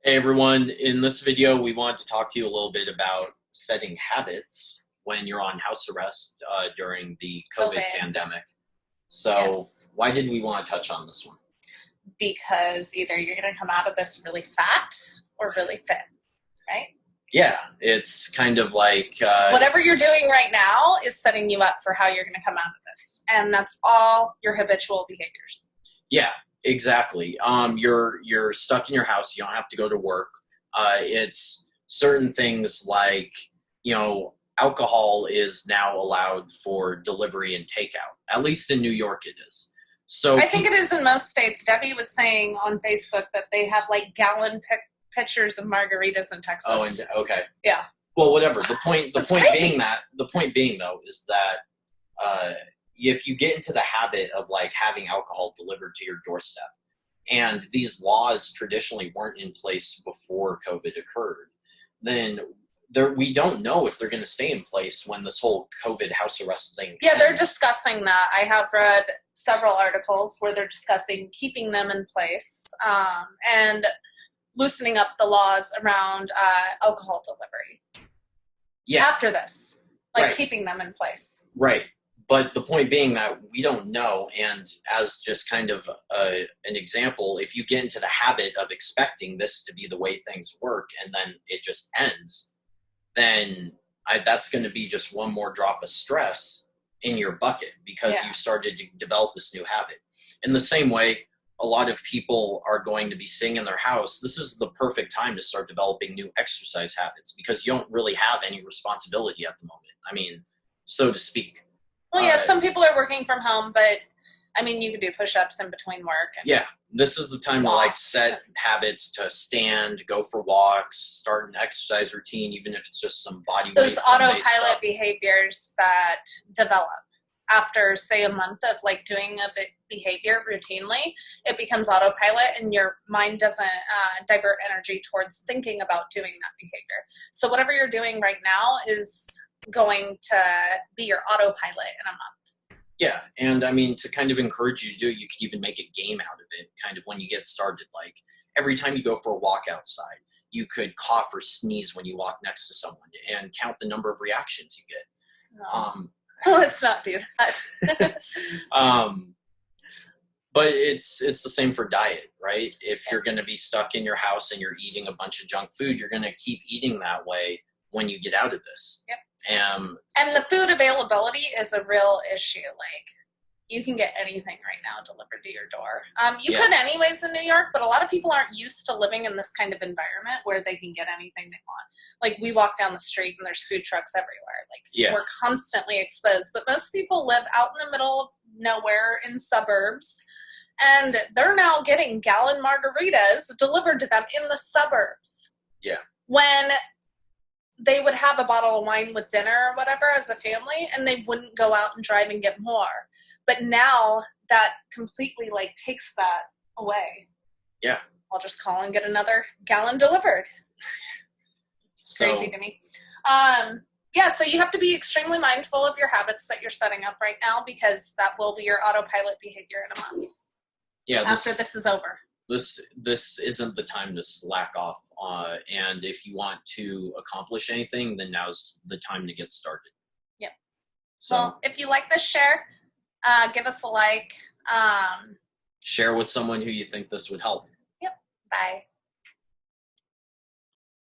Hey everyone, in this video we want to talk to you a little bit about setting habits when you're on house arrest during the COVID pandemic. So yes. Why did we want to touch on this one? Because either you're going to come out of this really fat or really fit, right? Yeah, it's kind of like... whatever you're doing right now is setting you up for how you're going to come out of this. And that's all your habitual behaviors. Yeah. Exactly. You're stuck in your house. You don't have to go to work. It's certain things like, alcohol is now allowed for delivery and takeout. At least in New York it is. So I think it is in most states. Debbie was saying on Facebook that they have like gallon pitchers of margaritas in Texas. Oh, and okay. Yeah. Well, whatever. The point being though is that if you get into the habit of like having alcohol delivered to your doorstep, and these laws traditionally weren't in place before COVID occurred, then we don't know if they're going to stay in place when this whole COVID house arrest thing ends. They're discussing that. I have read several articles where they're discussing keeping them in place and loosening up the laws around alcohol delivery. Yeah. After this, keeping them in place. Right. But the point being that we don't know, and as just kind of an example, if you get into the habit of expecting this to be the way things work and then it just ends, then that's going to be just one more drop of stress in your bucket because you started to develop this new habit. In the same way, a lot of people are going to be sitting in their house. This is the perfect time to start developing new exercise habits because you don't really have any responsibility at the moment. I mean, so to speak. Well, yeah, some people are working from home, but I mean, you can do push-ups in between work. And this is the time to set habits to stand, go for walks, start an exercise routine, even if it's just some body weight. Those autopilot behaviors that develop after, say, a month of doing a behavior routinely, it becomes autopilot, and your mind doesn't divert energy towards thinking about doing that behavior. So whatever you're doing right now is going to be your autopilot in a month. Yeah, and I mean, to kind of encourage you to do it, you could even make a game out of it, kind of when you get started. Like, every time you go for a walk outside, you could cough or sneeze when you walk next to someone and count the number of reactions you get. Let's not do that. But it's the same for diet, right? If you're going to be stuck in your house and you're eating a bunch of junk food, you're going to keep eating that way when you get out of this. Yep. And the food availability is a real issue. Like, you can get anything right now delivered to your door. You could anyways in New York, but a lot of people aren't used to living in this kind of environment where they can get anything they want. Like, we walk down the street and there's food trucks everywhere. We're constantly exposed. But most people live out in the middle of nowhere in suburbs, and they're now getting gallon margaritas delivered to them in the suburbs. Yeah. When they would have a bottle of wine with dinner or whatever as a family, and they wouldn't go out and drive and get more. But now that completely takes that away. Yeah. I'll just call and get another gallon delivered. It's crazy to me. So you have to be extremely mindful of your habits that you're setting up right now, because that will be your autopilot behavior in a month. Yeah. After this is over. This isn't the time to slack off. And if you want to accomplish anything, then now's the time to get started. Yep. So, well, if you like this, share. Give us a like. Share with someone who you think this would help. Yep. Bye.